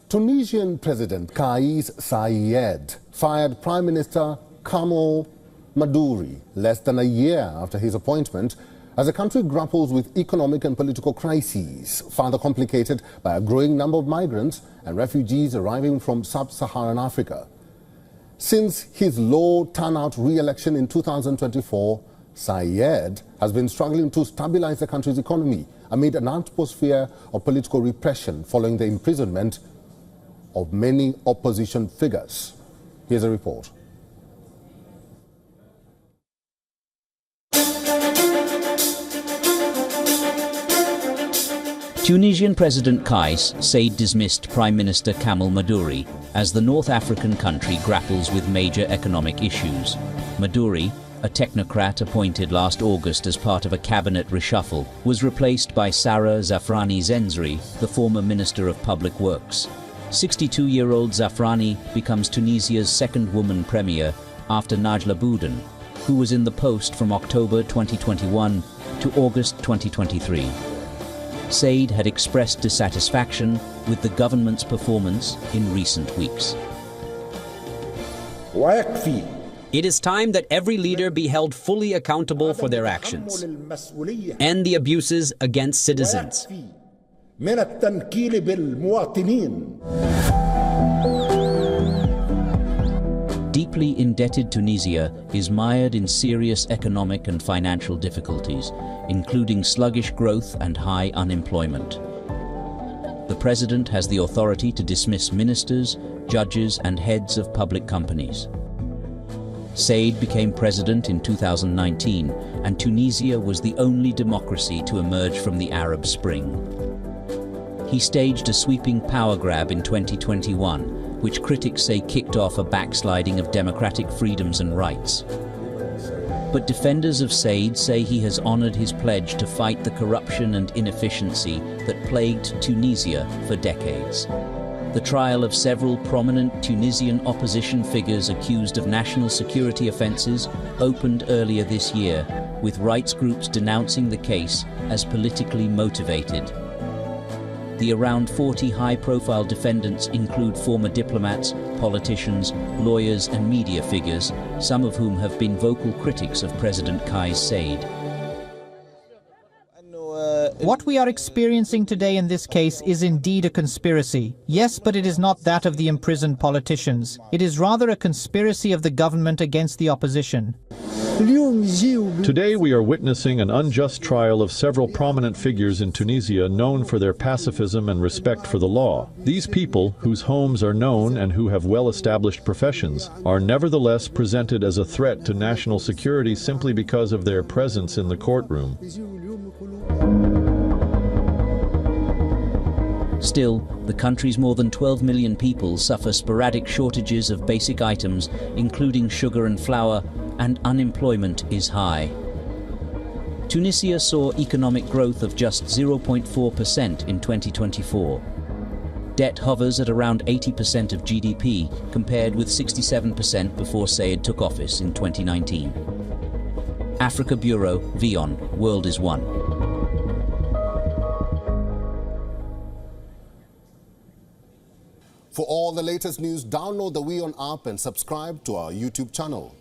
Tunisian President Kais Saied fired Prime Minister Kamel Maddouri less than a year after his appointment as the country grapples with economic and political crises, further complicated by a growing number of migrants and refugees arriving from sub-Saharan Africa. Since his low turnout re-election in 2024, Saied has been struggling to stabilize the country's economy amid an atmosphere of political repression following the imprisonment of many opposition figures. Here's a report. Tunisian President Kais Saied dismissed Prime Minister Kamel Maddouri as the North African country grapples with major economic issues. Maddouri, a technocrat appointed last August as part of a cabinet reshuffle, was replaced by Sarah Zafrani Zenzri, the former Minister of Public Works. 62-year-old Zafrani becomes Tunisia's second woman premier after Najla Bouden, who was in the post from October 2021 to August 2023. Saied had expressed dissatisfaction with the government's performance in recent weeks. It is time that every leader be held fully accountable for their actions. End the abuses against citizens. Deeply indebted Tunisia is mired in serious economic and financial difficulties, including sluggish growth and high unemployment. The president has the authority to dismiss ministers, judges, and heads of public companies. Saied became president in 2019, and Tunisia was the only democracy to emerge from the Arab Spring. He staged a sweeping power grab in 2021, which critics say kicked off a backsliding of democratic freedoms and rights. But defenders of Saied say he has honored his pledge to fight the corruption and inefficiency that plagued Tunisia for decades. The trial of several prominent Tunisian opposition figures accused of national security offenses opened earlier this year, with rights groups denouncing the case as politically motivated. The around 40 high-profile defendants include former diplomats, politicians, lawyers and media figures, some of whom have been vocal critics of President Kais Saied. What we are experiencing today in this case is indeed a conspiracy. Yes, but it is not that of the imprisoned politicians. It is rather a conspiracy of the government against the opposition. Today we are witnessing an unjust trial of several prominent figures in Tunisia known for their pacifism and respect for the law. These people, whose homes are known and who have well-established professions, are nevertheless presented as a threat to national security simply because of their presence in the courtroom. Still, the country's more than 12 million people suffer sporadic shortages of basic items, including sugar and flour, and unemployment is high. Tunisia saw economic growth of just 0.4% in 2024. Debt hovers at around 80% of GDP, compared with 67% before Saied took office in 2019. Africa Bureau, WION, World is One. For all the latest news, download the WION app and subscribe to our YouTube channel.